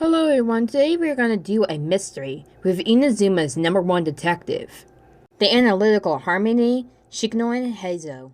Hello everyone, today we're going to do a mystery with Inazuma's #1 detective, the analytical harmony, Shikanoin Heizou.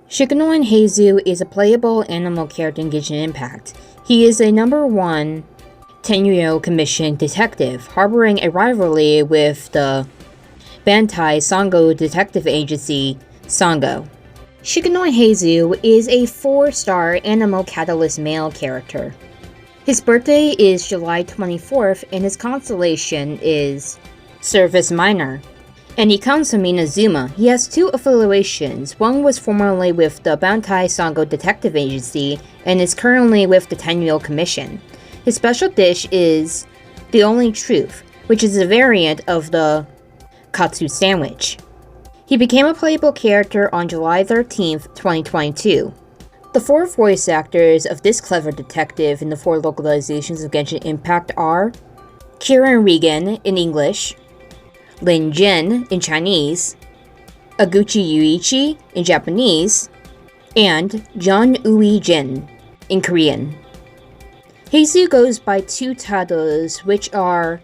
Shikanoin Heizou is a playable animal character in Genshin Impact. He is a #1 Tenryou Commission detective, harboring a rivalry with the Bantai Sango detective agency, Sango. Shikanoin Heizou is a 4-star Animal Catalyst male character. His birthday is July 24th and his constellation is Service Minor. And he comes from Inazuma. He has 2 affiliations. One was formerly with the Bantai Sango Detective Agency and is currently with the Tenryou Commission. His special dish is the Only Truth, which is a variant of the Katsu sandwich. He became a playable character on July 13th, 2022. The 4 voice actors of this clever detective in the 4 localizations of Genshin Impact are Kieran Regan in English, Lin Jin in Chinese, Aguchi Yuichi in Japanese, and John Ui Jin in Korean. Heizou goes by 2 titles, which are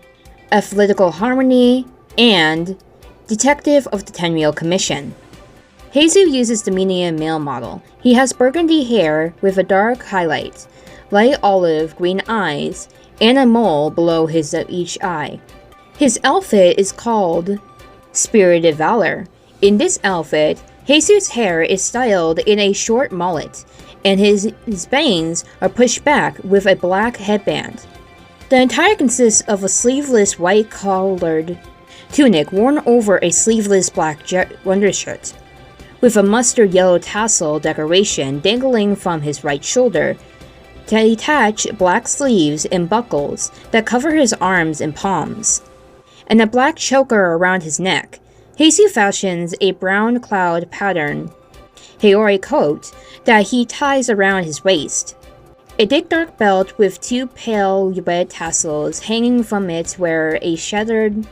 Analytical Harmony and Detective of the Tenryou Commission. Heizou uses the medium male model. He has burgundy hair with a dark highlight, light olive green eyes, and a mole below each eye. His outfit is called Spirited Valor. In this outfit, Heizou's hair is styled in a short mullet, and his bangs are pushed back with a black headband. The entire consists of a sleeveless white-collared tunic worn over a sleeveless black undershirt, with a mustard yellow tassel decoration dangling from his right shoulder to attach black sleeves and buckles that cover his arms and palms, and a black choker around his neck. Heizou fashions a brown cloud pattern Haori coat that he ties around his waist. A thick dark belt with 2 pale red tassels hanging from it where a shattered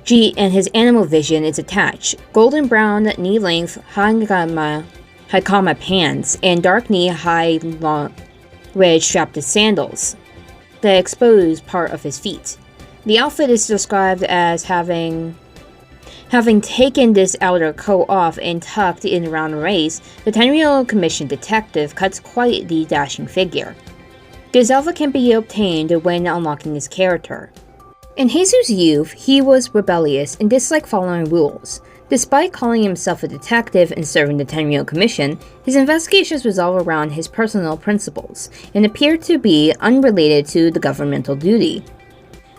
G and his animal vision is attached, golden brown knee-length Hakama pants, and dark knee-high long red strapped sandals that expose part of his feet. The outfit is described as having taken this outer coat off and tucked in around the waist, the Tenryou Commission detective cuts quite the dashing figure. This outfit can be obtained when unlocking his character. In Heizou's youth, he was rebellious and disliked following rules. Despite calling himself a detective and serving the Tenryou Commission, his investigations revolve around his personal principles and appear to be unrelated to the governmental duty.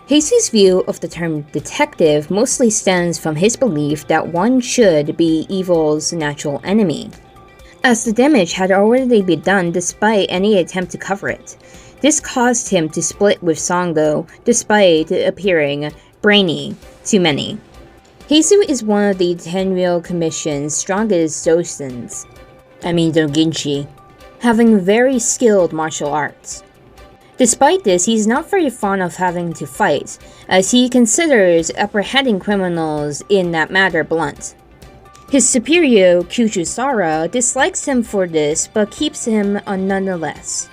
Heizou's view of the term detective mostly stems from his belief that one should be evil's natural enemy, as the damage had already been done despite any attempt to cover it. This caused him to split with Sango despite appearing brainy to many. Heizou is one of the Tenryou Commission's strongest doujinshi, having very skilled martial arts. Despite this, he's not very fond of having to fight, as he considers apprehending criminals in that matter blunt. His superior, Kuchusara, dislikes him for this, but keeps him on nonetheless,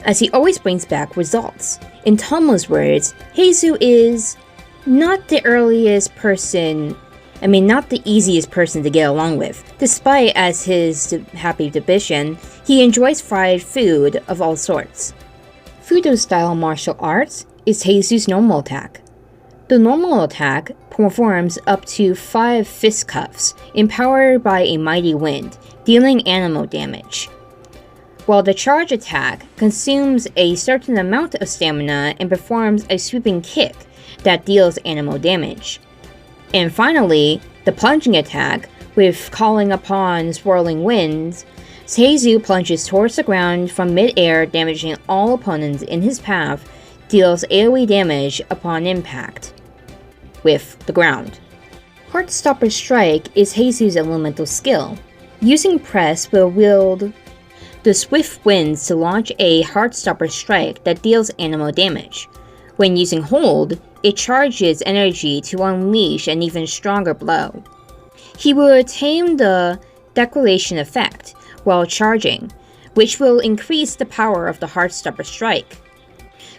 as he always brings back results. In Tomo's words, Heizou is not the easiest person to get along with. Despite as his happy ambition, he enjoys fried food of all sorts. Fudo-style martial arts is Heizou's normal attack. The normal attack performs up to 5 fistcuffs, empowered by a mighty wind, dealing animal damage, while the charge attack consumes a certain amount of stamina and performs a sweeping kick that deals animal damage. And finally, the plunging attack, with calling upon swirling winds, Heizou plunges towards the ground from mid-air, damaging all opponents in his path, deals AoE damage upon impact with the ground. Heartstopper Strike is Heizou's elemental skill. Using Press will wield the swift winds to launch a Heartstopper Strike that deals animal damage. When using Hold, it charges energy to unleash an even stronger blow. He will attain the Declaration effect while charging, which will increase the power of the Heartstopper Strike.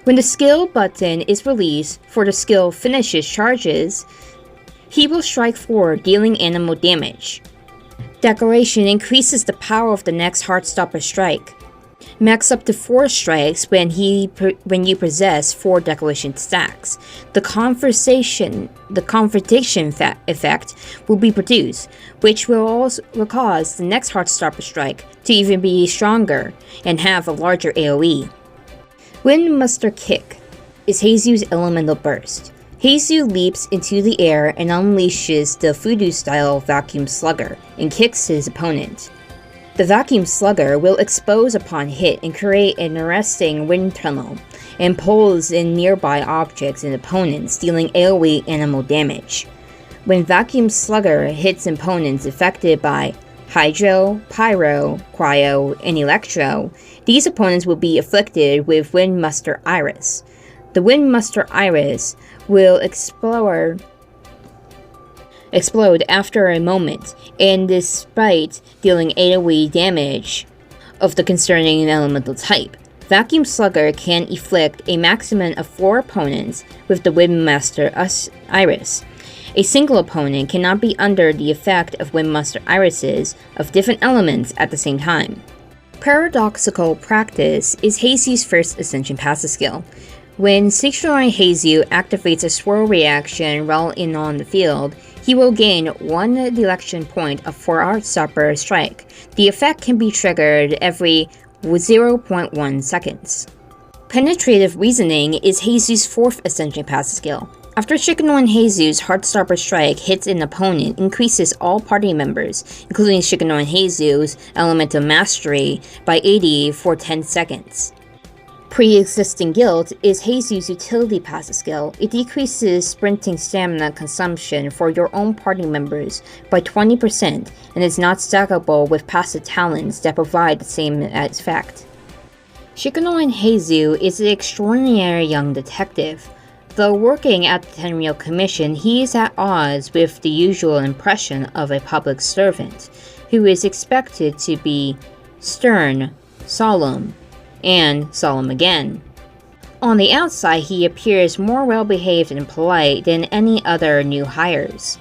When the skill button is released for the skill finishes charges, he will strike forward, dealing animal damage. Declaration increases the power of the next Heartstopper Strike. Max up to 4 strikes when you possess 4 Declaration stacks. The Confrontation effect will be produced, which will cause the next Heartstopper Strike to even be stronger and have a larger AoE. Windmuster Kick is Heizou's elemental burst. Heizou leaps into the air and unleashes the Fudu-style Vacuum Slugger and kicks his opponent. The Vacuum Slugger will expose upon hit and create an arresting wind tunnel, and pulls in nearby objects and opponents, dealing AoE animal damage. When Vacuum Slugger hits opponents affected by Hydro, Pyro, Cryo, and Electro, these opponents will be afflicted with Windmuster Iris. The Windmuster Iris will explode after a moment, and despite dealing AoE damage of the concerning elemental type. Vacuum Slugger can inflict a maximum of 4 opponents with the Windmuster Iris. A single opponent cannot be under the effect of Windmuster Irises of different elements at the same time. Paradoxical Practice is Heizou's first Ascension passive skill. When Shikanoin Heizou activates a swirl reaction while on the field, he will gain 1 Direction point of 4 Heartstopper Strike. The effect can be triggered every 0.1 seconds. Penetrative Reasoning is Heizou's 4th Ascension passive skill. After Shikanoin Heizou's Heartstopper Strike hits an opponent, increases all party members, including Shikanoin Heizou's Elemental Mastery, by 80 for 10 seconds. Pre-Existing Guilt is Heizou's utility passive skill. It decreases sprinting stamina consumption for your own party members by 20% and is not stackable with passive talents that provide the same effect. Shikanoin Heizou is an extraordinary young detective. Though working at the Tenryou Commission, he is at odds with the usual impression of a public servant, who is expected to be stern, solemn, and solemn again. On the outside, he appears more well-behaved and polite than any other new hires,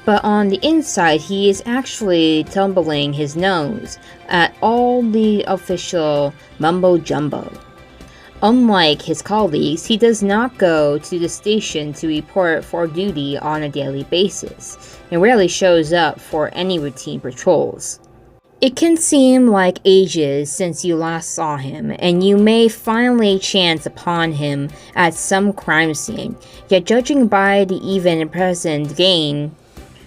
but on the inside, he is actually tumbling his nose at all the official mumbo-jumbo. Unlike his colleagues, he does not go to the station to report for duty on a daily basis, and rarely shows up for any routine patrols. It can seem like ages since you last saw him, and you may finally chance upon him at some crime scene, yet judging by the even present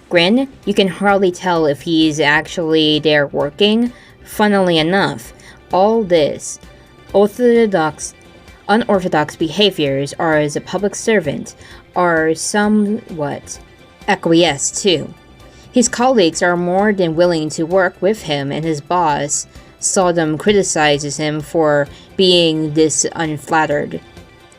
grin, you can hardly tell if he's actually there working. Funnily enough, all this unorthodox behaviors as a public servant are somewhat acquiesced to. His colleagues are more than willing to work with him, and his boss seldom criticizes him for being this unflattered.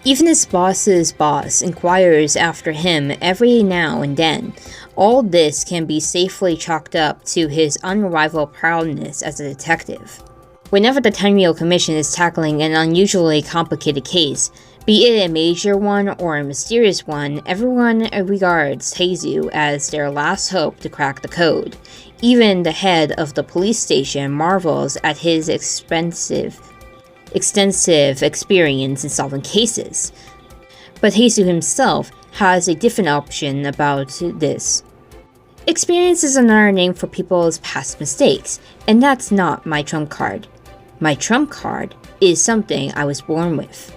Even his boss's boss inquires after him every now and then. All this can be safely chalked up to his unrivaled proudness as a detective. Whenever the Tenryou Commission is tackling an unusually complicated case, be it a major one or a mysterious one, everyone regards Heizou as their last hope to crack the code. Even the head of the police station marvels at his extensive experience in solving cases. But Heizou himself has a different option about this. Experience is another name for people's past mistakes, and that's not my trump card. My trump card is something I was born with.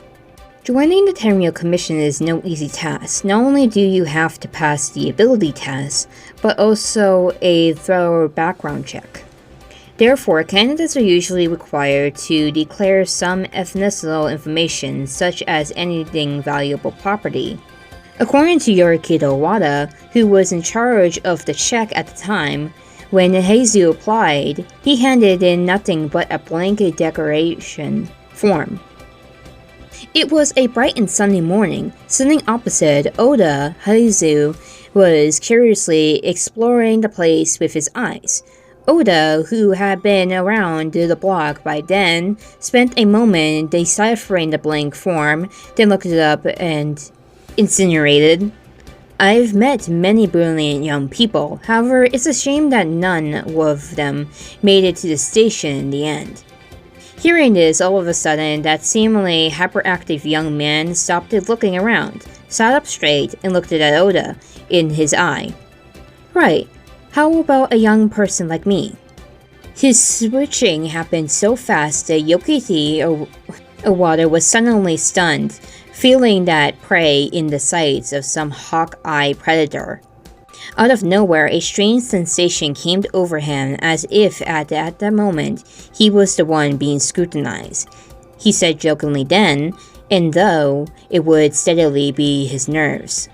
Joining the Tenryou Commission is no easy task. Not only do you have to pass the ability test, but also a thorough background check. Therefore, candidates are usually required to declare some ethnical information, such as anything valuable property. According to Yorikito Wada, who was in charge of the check at the time, when Heizou applied, he handed in nothing but a blank declaration form. It was a bright and sunny morning. Sitting opposite Oda, Heizou was curiously exploring the place with his eyes. Oda, who had been around the block by then, spent a moment deciphering the blank form, then looked it up and insinuated, "I've met many brilliant young people, however, it's a shame that none of them made it to the station in the end." Hearing this, all of a sudden, that seemingly hyperactive young man stopped looking around, sat up straight, and looked at Oda in his eye. "Right, how about a young person like me?" His switching happened so fast that Yokiti Owada was suddenly stunned, feeling that prey in the sights of some hawk-eye predator. Out of nowhere, a strange sensation came over him, as if at that moment he was the one being scrutinized. He said jokingly then, and though it would steadily be his nerves.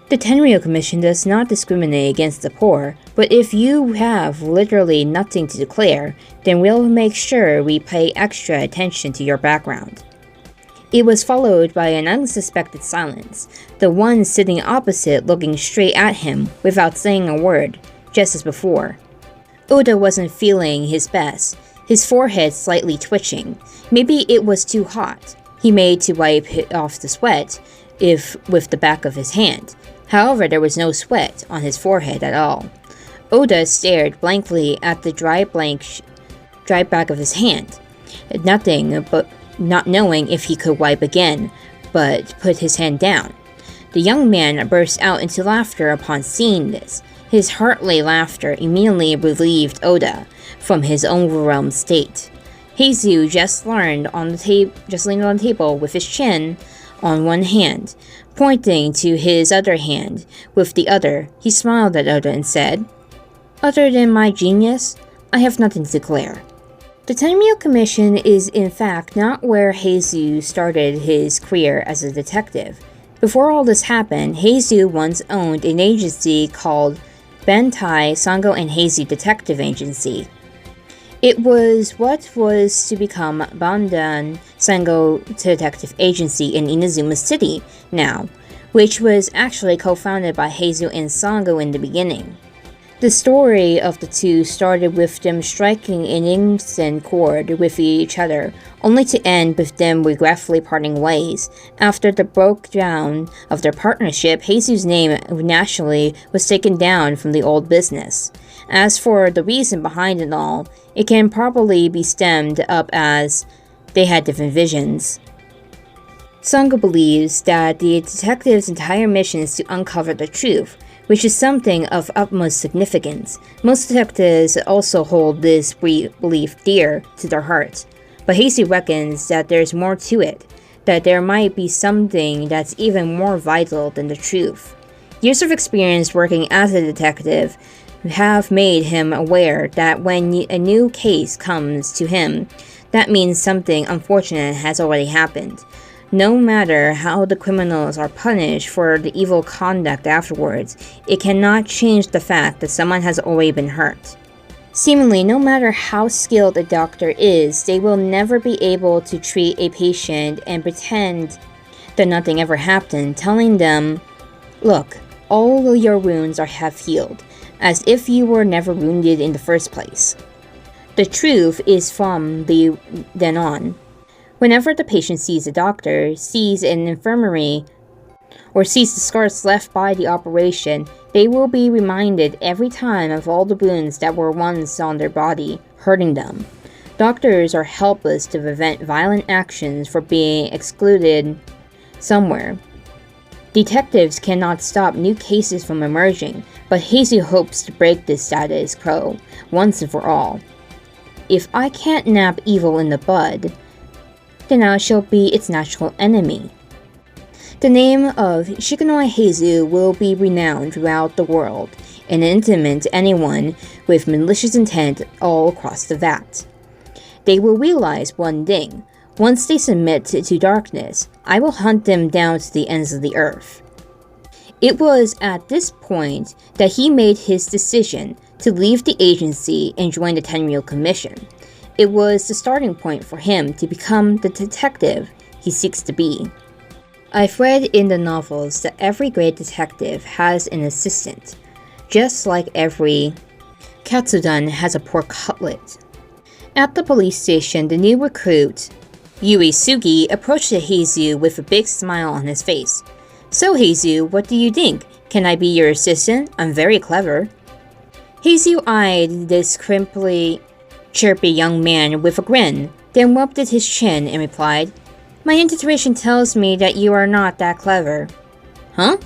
The Tenryou Commission does not discriminate against the poor, but if you have literally nothing to declare, then we'll make sure we pay extra attention to your background. It was followed by an unsuspected silence, the one sitting opposite looking straight at him without saying a word, just as before. Oda wasn't feeling his best, his forehead slightly twitching. Maybe it was too hot. He made to wipe off the sweat with the back of his hand. However, there was no sweat on his forehead at all. Oda stared blankly at the dry back of his hand. Nothing but not knowing if he could wipe again, but put his hand down. The young man burst out into laughter upon seeing this. His hearty laughter immediately relieved Oda from his overwhelmed state. Heizou just leaned on the table with his chin on one hand, pointing to his other hand with the other. He smiled at Oda and said, "Other than my genius, I have nothing to declare." The Tenryou Commission is in fact not where Heizou started his career as a detective. Before all this happened, Heizou once owned an agency called Bantai Sango and Heizou Detective Agency. It was what was to become Bandan Sango Detective Agency in Inazuma City now, which was actually co-founded by Heizou and Sango in the beginning. The story of the two started with them striking an instant chord with each other, only to end with them regretfully parting ways. After the breakdown of their partnership, Heizou's name naturally was taken down from the old business. As for the reason behind it all, it can probably be stemmed up as they had different visions. Sango believes that the detective's entire mission is to uncover the truth, which is something of utmost significance. Most detectives also hold this belief dear to their hearts, but Heizou reckons that there's more to it, that there might be something that's even more vital than the truth. Years of experience working as a detective have made him aware that when a new case comes to him, that means something unfortunate has already happened. No matter how the criminals are punished for the evil conduct afterwards, it cannot change the fact that someone has already been hurt. Seemingly, no matter how skilled a doctor is, they will never be able to treat a patient and pretend that nothing ever happened, telling them, "Look, all your wounds have healed, as if you were never wounded in the first place." The truth is from then on. Whenever the patient sees a doctor, sees an infirmary, or sees the scars left by the operation, they will be reminded every time of all the wounds that were once on their body, hurting them. Doctors are helpless to prevent violent actions from being excluded somewhere. Detectives cannot stop new cases from emerging, but Heizou hopes to break this status quo once and for all. "If I can't nab evil in the bud, then I shall be its natural enemy." The name of Shikanoin Heizou will be renowned throughout the world, and intimidate anyone with malicious intent all across the vat. They will realize one thing: once they submit to darkness, I will hunt them down to the ends of the earth. It was at this point that he made his decision to leave the agency and join the Tenryou Commission. It was the starting point for him to become the detective he seeks to be. I've read in the novels that every great detective has an assistant, just like every Katsudan has a pork cutlet. At the police station, the new recruit, Sugi, approached Heizou with a big smile on his face. "So Heizou, what do you think? Can I be your assistant? I'm very clever." Heizou eyed this crimply, chirpy young man with a grin, then rubbed at his chin and replied, "My intuition tells me that you are not that clever." "Huh?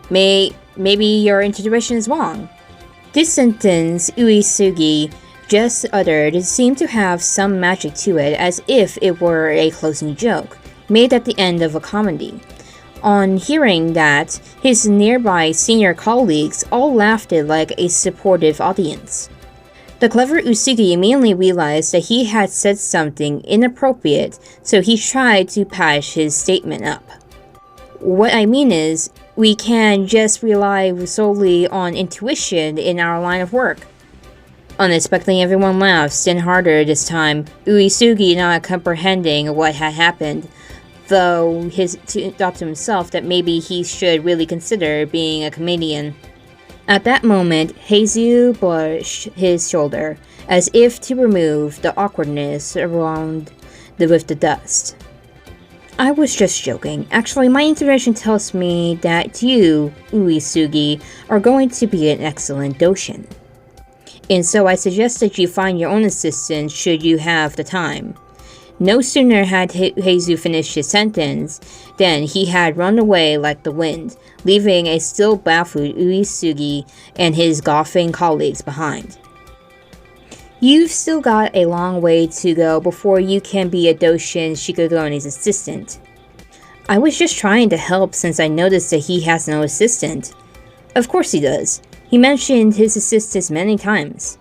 Maybe your intuition is wrong." This sentence Sugi just uttered seemed to have some magic to it, as if it were a closing joke, made at the end of a comedy. On hearing that, his nearby senior colleagues all laughed like a supportive audience. The clever Usugi immediately realized that he had said something inappropriate, so he tried to patch his statement up. "What I mean is, we can't just rely solely on intuition in our line of work." Unexpectedly, everyone laughed, and harder this time, Uesugi not comprehending what had happened, though he thought to himself that maybe he should really consider being a comedian. At that moment, Heizou brushed his shoulder, as if to remove the awkwardness around with the dust. "I was just joking. Actually, my intuition tells me that you, Uesugi, are going to be an excellent Doshin. And so I suggest that you find your own assistant should you have the time." No sooner had Heizou finished his sentence than he had run away like the wind, leaving a still baffled Uesugi and his golfing colleagues behind. "You've still got a long way to go before you can be a Doshin Shikanoin's assistant." "I was just trying to help since I noticed that he has no assistant." "Of course he does. He mentioned his assistants many times."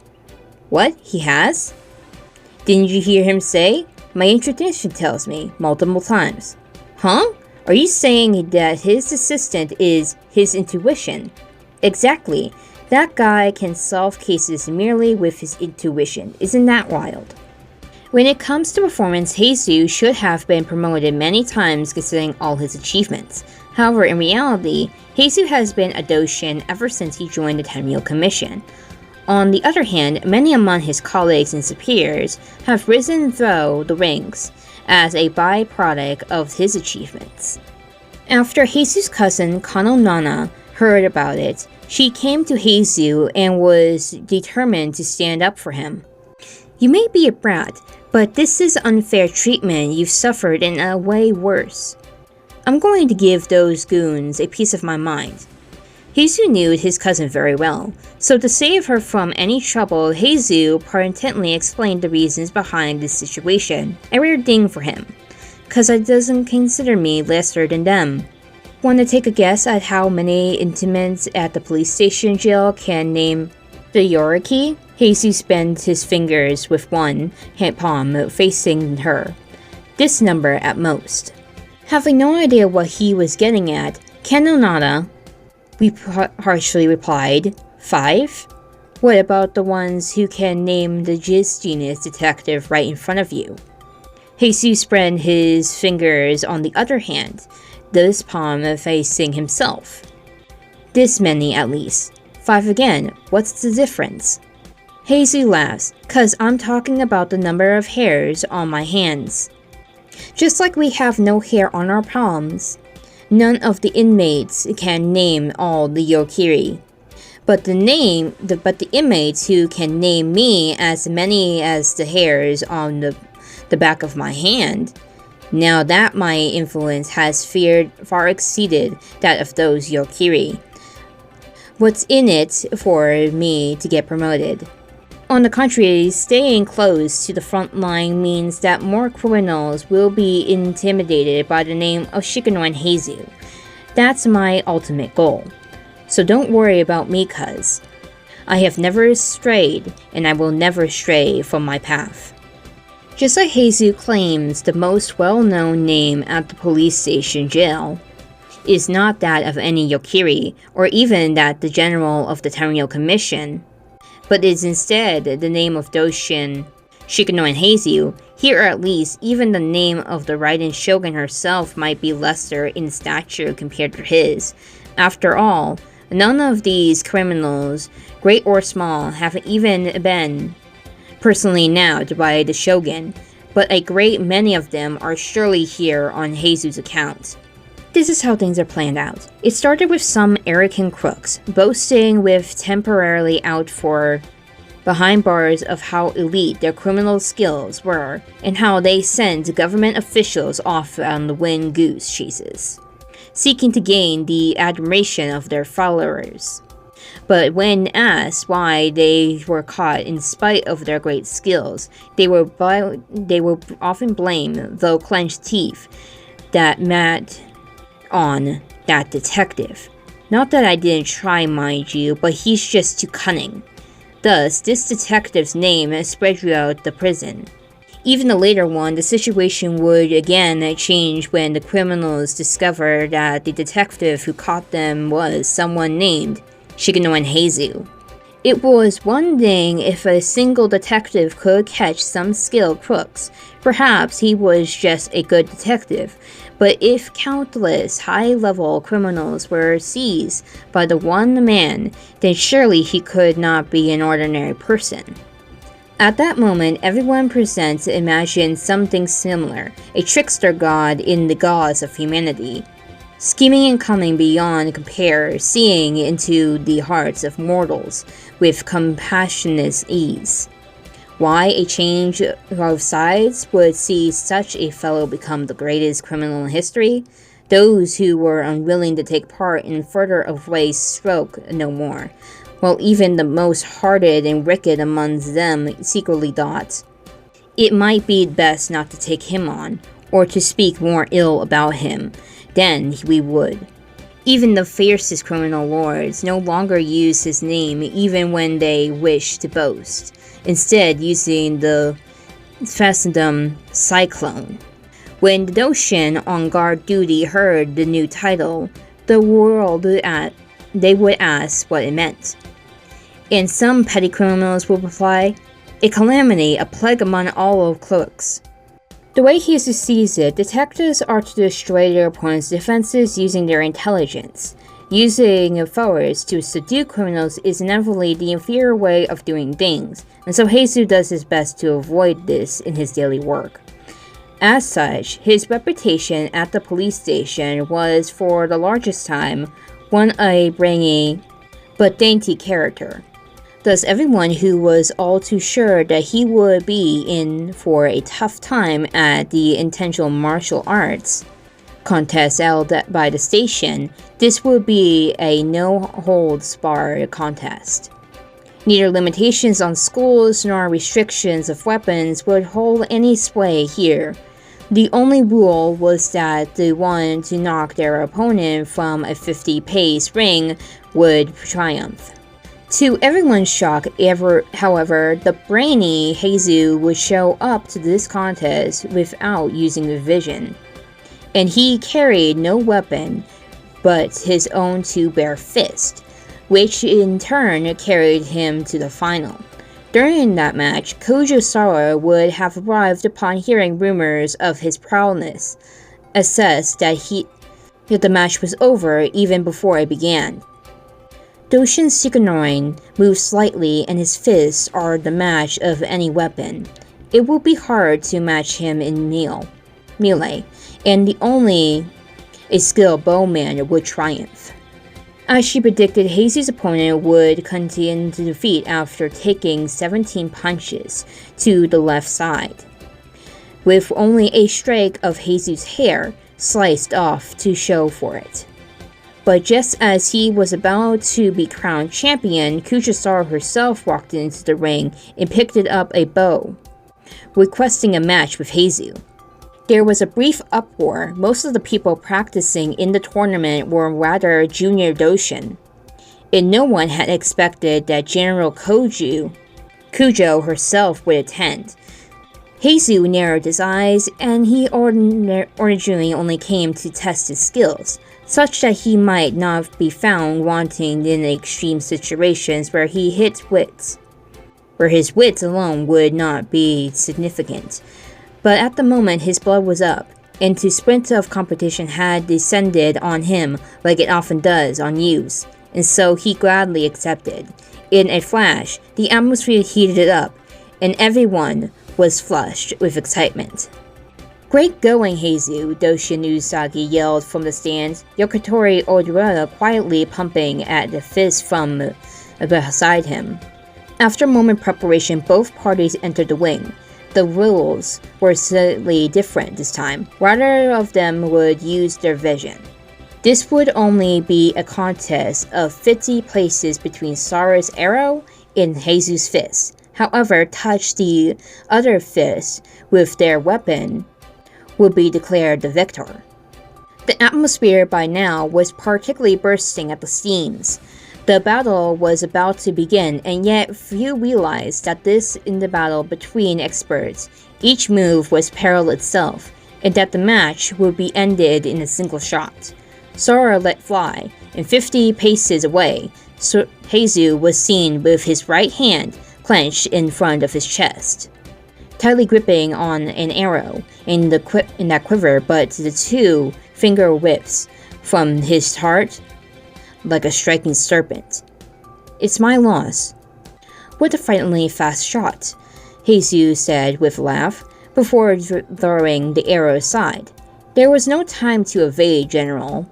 "What? He has? Didn't you hear him say? My intuition tells me, multiple times." "Huh? Are you saying that his assistant is his intuition?" "Exactly. That guy can solve cases merely with his intuition. Isn't that wild?" When it comes to performance, Heizou should have been promoted many times considering all his achievements. However, in reality, Heizou has been a Doshin ever since he joined the Tenryou Commission. On the other hand, many among his colleagues and superiors have risen through the ranks as a byproduct of his achievements. After Heizou's cousin Kano Nana heard about it, she came to Heizou and was determined to stand up for him. "You may be a brat, but this is unfair treatment you've suffered in a way worse. I'm going to give those goons a piece of my mind." Heizou knew his cousin very well, so to save her from any trouble, Heizou patently explained the reasons behind this situation, a rare thing for him. "'Cause I doesn't consider me lesser than them." Want to take a guess at how many intimates at the police station jail can name the Yoriki? Heizou spent his fingers with one hand palm facing her. This number at most. Having no idea what he was getting at, Kanonada harshly replied, 5? What about the ones who can name the Jizz Genius detective right in front of you? Heizou spread his fingers on the other hand, this palm facing himself. This many at least. 5 again, what's the difference? Heizou laughs, 'cause I'm talking about the number of hairs on my hands. Just like we have no hair on our palms. None of the inmates can name all the Yokiri. But the inmates who can name me as many as the hairs on the back of my hand. Now that my influence has far exceeded that of those Yokiri. What's in it for me to get promoted? On the contrary, staying close to the front line means that more criminals will be intimidated by the name of Shikanoin Heizou. That's my ultimate goal. So don't worry about me, cuz. I have never strayed, and I will never stray from my path. Just like Heizou claims, the most well-known name at the police station jail is not that of any Yokiri, or even that the general of the Tenryou Commission, but is instead the name of Doshin Shikanoin Heizou. Here at least, even the name of the Raiden Shogun herself might be lesser in stature compared to his. After all, none of these criminals, great or small, have even been personally nabbed by the Shogun, but a great many of them are surely here on Heizou's account. This is how things are planned out. It started with some arrogant crooks, boasting with temporarily out for behind bars of how elite their criminal skills were, and how they sent government officials off on the wind goose chases, seeking to gain the admiration of their followers. But when asked why they were caught in spite of their great skills, they were often blamed, though clenched teeth, that met on that detective. Not that I didn't try, mind you, but he's just too cunning. Thus, this detective's name spread throughout the prison. Even the later one, the situation would again change when the criminals discovered that the detective who caught them was someone named Shikanoin Heizou. It was one thing if a single detective could catch some skilled crooks. Perhaps he was just a good detective. But if countless high-level criminals were seized by the one man, then surely he could not be an ordinary person. At that moment, everyone present imagined something similar, a trickster god in the gods of humanity, scheming and cunning beyond compare, seeing into the hearts of mortals with compassionate ease. Why a change of sides would see such a fellow become the greatest criminal in history? Those who were unwilling to take part in further of ways spoke no more, while even the most hardened and wicked amongst them secretly thought it might be best not to take him on, or to speak more ill about him than we would. Even the fiercest criminal lords no longer used his name even when they wished to boast, instead using the pseudonym Cyclone. When the Doshin on guard duty heard the new title, they would ask what it meant. And some petty criminals would reply, "A calamity, a plague among all of clerks." The way he sees it, detectives are to destroy their opponent's defenses using their intelligence. Using force to subdue criminals is inevitably the inferior way of doing things, and so Heizou does his best to avoid this in his daily work. As such, his reputation at the police station was, for the largest time, one a brainy but dainty character. Thus, everyone who was all too sure that he would be in for a tough time at the intentional martial arts contest held by the station, this would be a no-holds-barred contest. Neither limitations on schools nor restrictions of weapons would hold any sway here. The only rule was that the one to knock their opponent from a 50-pace ring would triumph. To everyone's shock, however, the brainy Heizou would show up to this contest without using the vision, and he carried no weapon but his own two bare fists, which in turn carried him to the final. During that match, Kojo Sara would have arrived upon hearing rumors of his prowess, assessed that the match was over even before it began. Doshin Shikanoin moves slightly and his fists are the match of any weapon. It will be hard to match him in melee, and only a skilled bowman would triumph. As she predicted, Heizou's opponent would continue to defeat after taking 17 punches to the left side, with only a streak of Heizou's hair sliced off to show for it. But just as he was about to be crowned champion, Kuchisara herself walked into the ring and picked up a bow, requesting a match with Heizou. There was a brief uproar. Most of the people practicing in the tournament were rather junior Doshin, and no one had expected that General Kujo herself would attend. Heizou narrowed his eyes, and he originally only came to test his skills, such that he might not be found wanting in extreme situations where his wits alone would not be significant. But at the moment his blood was up, and the sprint of competition had descended on him like it often does on youths, and so he gladly accepted. In a flash, the atmosphere heated up, and everyone was flushed with excitement. "Great going, Heizou," Doshin Usagi yelled from the stands, Yokotori Odorada quietly pumping at the fist from beside him. After a moment preparation, both parties entered the ring. The rules were slightly different this time. Rather of them would use their vision. This would only be a contest of 50 places between Sara's arrow and Heizou's fist. However, touch the other fist with their weapon would be declared the victor. The atmosphere by now was particularly bursting at the seams. The battle was about to begin, and yet few realized that this in the battle between experts, each move was peril itself, and that the match would be ended in a single shot. Sora let fly, and 50 paces away, Heizou was seen with his right hand clenched in front of his chest, tightly gripping on an arrow in that quiver, but the two finger whips from his heart like a striking serpent. "It's my loss." "What a frighteningly fast shot," Heizou said with a laugh, before throwing the arrow aside. "There was no time to evade, General,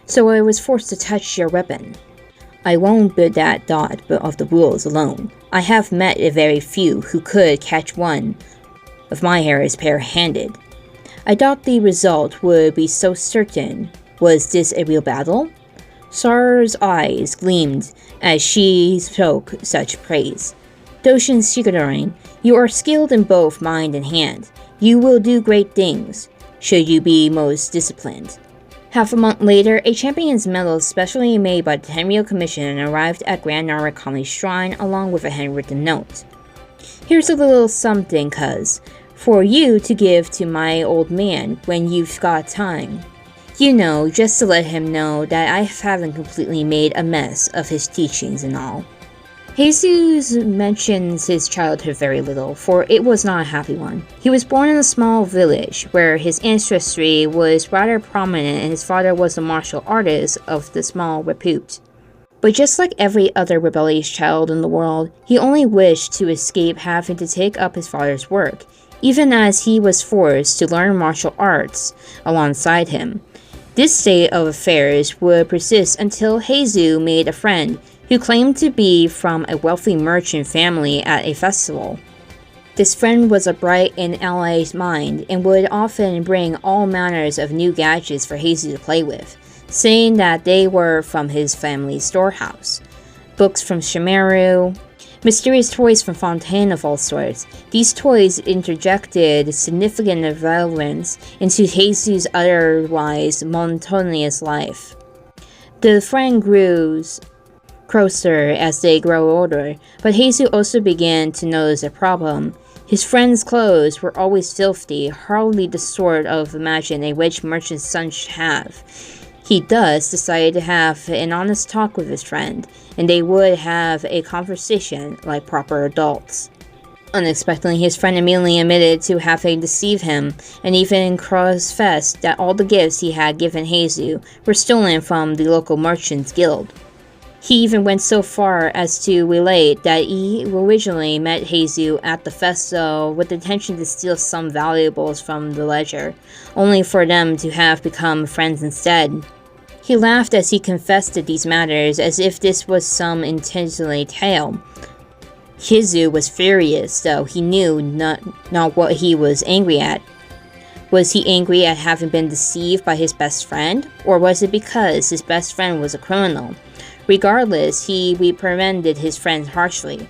so I was forced to touch your weapon." "I won't bid that dot of the rules alone. I have met a very few who could catch one of my arrows bare-handed. I doubt the result would be so certain. Was this a real battle?" Sara's eyes gleamed as she spoke such praise. "Doshin Shikanoin, you are skilled in both mind and hand. You will do great things, should you be most disciplined." Half a month later, a champion's medal specially made by the Tenryou Commission arrived at Grand Narukami's shrine along with a handwritten note. "Here's a little something, cuz, for you to give to my old man when you've got time. You know, just to let him know that I haven't completely made a mess of his teachings and all." Heizou mentions his childhood very little, for it was not a happy one. He was born in a small village, where his ancestry was rather prominent and his father was a martial artist of the small repute. But just like every other rebellious child in the world, he only wished to escape having to take up his father's work, even as he was forced to learn martial arts alongside him. This state of affairs would persist until Heizou made a friend who claimed to be from a wealthy merchant family at a festival. This friend was a bright and allied mind and would often bring all manners of new gadgets for Heizou to play with, saying that they were from his family's storehouse. Books from Shimaru, mysterious toys from Fontaine of all sorts. These toys interjected significant relevance into Heizou's otherwise monotonous life. The friend grew closer as they grow older, but Heizou also began to notice a problem. His friend's clothes were always filthy, hardly the sort of imagine a rich merchant's son should have. He thus decided to have an honest talk with his friend, and they would have a conversation like proper adults. Unexpectedly, his friend immediately admitted to having deceived him, and even confessed that all the gifts he had given Heizou were stolen from the local merchants' guild. He even went so far as to relate that he originally met Heizou at the festival with the intention to steal some valuables from the ledger, only for them to have become friends instead. He laughed as he confessed to these matters as if this was some intentionally tale. Heizou was furious, though he knew not what he was angry at. Was he angry at having been deceived by his best friend, or was it because his best friend was a criminal? Regardless, he reprimanded his friend harshly.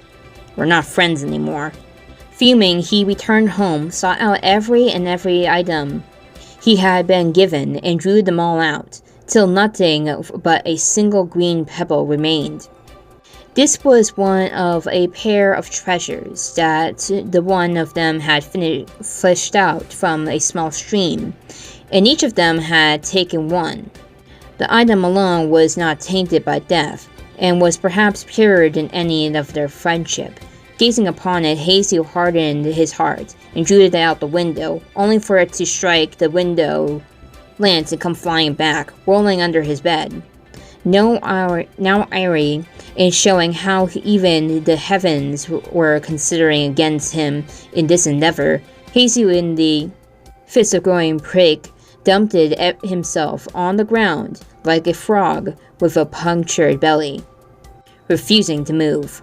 "We're not friends anymore." Fuming, he returned home, sought out every item he had been given, and drew them all out. till nothing but a single green pebble remained. This was one of a pair of treasures that the one of them had fished out from a small stream, and each of them had taken one. The item alone was not tainted by death, and was perhaps purer than any of their friendship. Gazing upon it, Heizou hardened his heart, and drew it out the window, only for it to strike the window lance and come flying back, rolling under his bed. Now irate in showing how even the heavens were considering against him in this endeavor, Heizou, in the fist of growing prick, dumped himself on the ground like a frog with a punctured belly, refusing to move.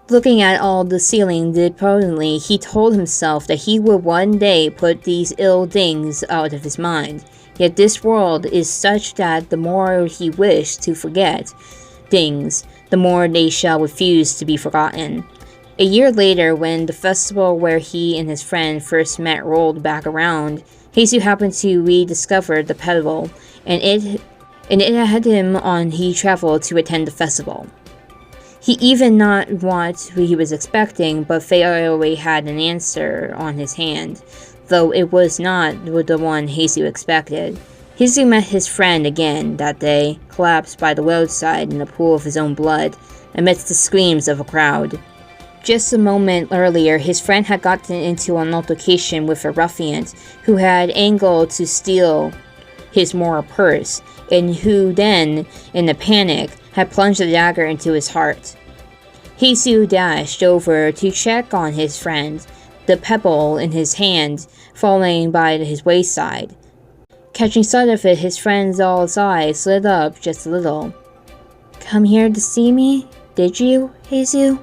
Looking at all the ceiling despondently, he told himself that he would one day put these ill things out of his mind. Yet this world is such that the more he wished to forget things, the more they shall refuse to be forgotten. A year later, when the festival where he and his friend first met rolled back around, Heizou happened to rediscover the pebble, and it had him on he traveled to attend the festival. He even not what he was expecting, but Fairway had an answer on his hand, though it was not the one Heizou expected. Heizou met his friend again that day, collapsed by the roadside in a pool of his own blood, amidst the screams of a crowd. Just a moment earlier, his friend had gotten into an altercation with a ruffian who had angled to steal his moral purse, and who then, in a panic, had plunged a dagger into his heart. Heizou dashed over to check on his friend, the pebble in his hand falling by his wayside. Catching sight of it, his friend's eyes lit up just a little. "Come here to see me, did you, Heizou?"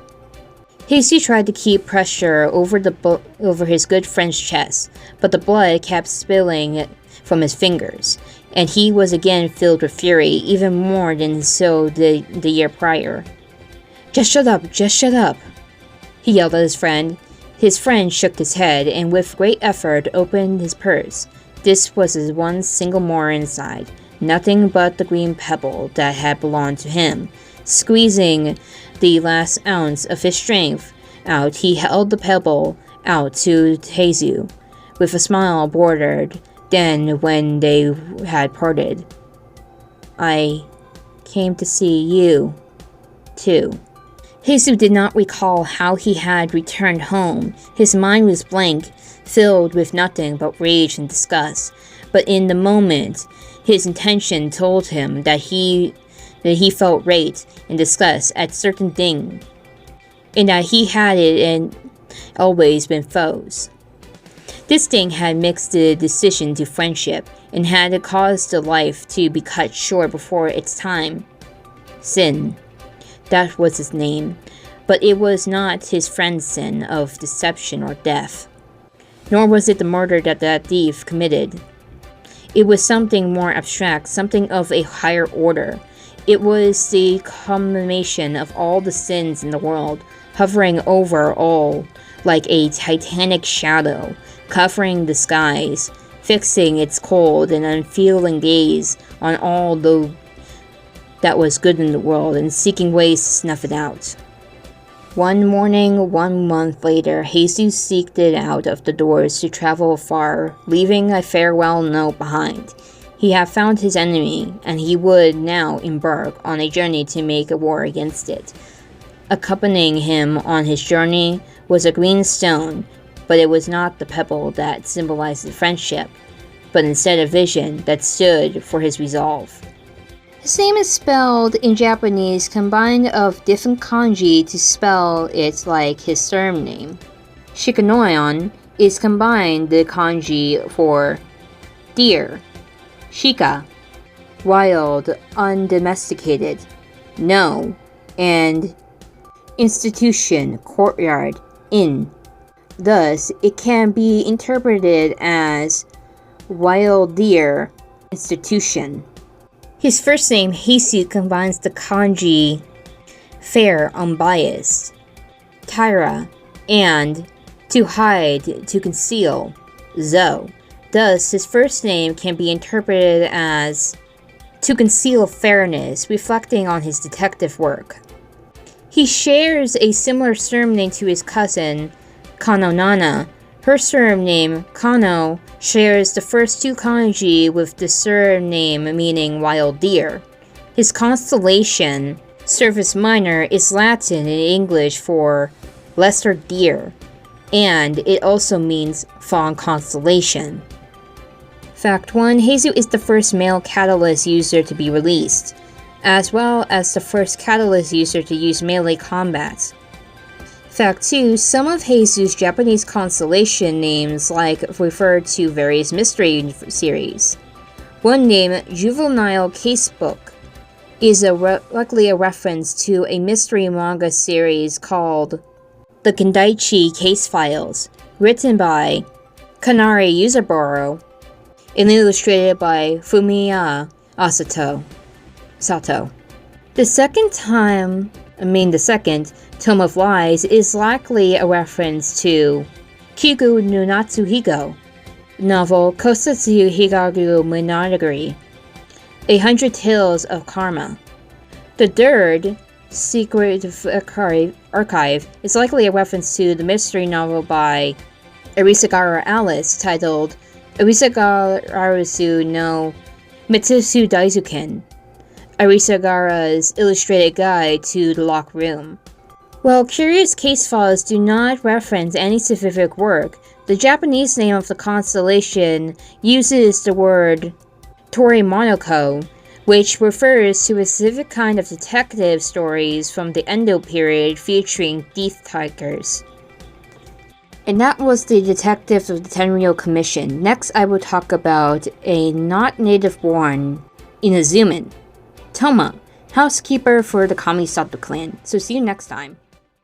Heizou tried to keep pressure over his good friend's chest, but the blood kept spilling from his fingers, and he was again filled with fury, even more than so the year prior. Just shut up," he yelled at his friend. His friend shook his head, and with great effort opened his purse. This was his one single more inside, nothing but the green pebble that had belonged to him. Squeezing the last ounce of his strength out, he held the pebble out to Heizou, with a smile bordered. Then, when they had parted, "I came to see you, too." Heizou did not recall how he had returned home. His mind was blank, filled with nothing but rage and disgust. But in the moment, his intention told him that he felt rage and disgust at certain things, and that he had it and always been foes. This thing had mixed the decision to friendship, and had caused the life to be cut short before its time. Sin. That was his name, but it was not his friend's sin of deception or death. Nor was it the murder that thief committed. It was something more abstract, something of a higher order. It was the culmination of all the sins in the world, hovering over all like a titanic shadow, covering the skies, fixing its cold and unfeeling gaze on all that was good in the world, and seeking ways to snuff it out. One morning, 1 month later, Heizou seeked it out of the doors to travel far, leaving a farewell note behind. He had found his enemy, and he would now embark on a journey to make a war against it. Accompanying him on his journey was a green stone, but it was not the pebble that symbolized friendship, but instead a vision that stood for his resolve. His name is spelled in Japanese, combined of different kanji to spell it like his surname. Shikanoin is combined the kanji for deer, shika, wild, undomesticated, no, and institution, courtyard, inn. Thus, it can be interpreted as wild deer, institution. His first name, Heizou, combines the kanji fair, unbiased, taira, and to hide, to conceal, zo. Thus, his first name can be interpreted as to conceal fairness, reflecting on his detective work. He shares a similar surname to his cousin, Kano Nana. Her surname, Kano, shares the first two kanji with the surname meaning wild deer. His constellation, Surface Minor, is Latin in English for lesser deer, and it also means fawn constellation. Fact 1. Heizou is the first male Catalyst user to be released, as well as the first Catalyst user to use melee combat. Fact 2. Some of Heizou's Japanese constellation names refer to various mystery series. One name, Juvenile Casebook, is likely a reference to a mystery manga series called The Kendaichi Case Files, written by Kanari Yuzaburo and illustrated by Fumiya Sato. The second Tome of Lies is likely a reference to Kiku no Natsuhigo novel Kosetsu Higaru Monogatari, 100 Tales of Karma. The third, Secret Archive, is likely a reference to the mystery novel by Arisagara Alice titled Arisagarasu no Mitsusu Daizuken, Arisagara's illustrated guide to the locked room. While curious case files do not reference any specific work, the Japanese name of the constellation uses the word Tori Monoko, which refers to a specific kind of detective stories from the Edo period featuring thief tigers. And that was the Detectives of the Tenryou Commission. Next, I will talk about a not native-born Inazuman, Toma, housekeeper for the Kamisato clan. So see you next time.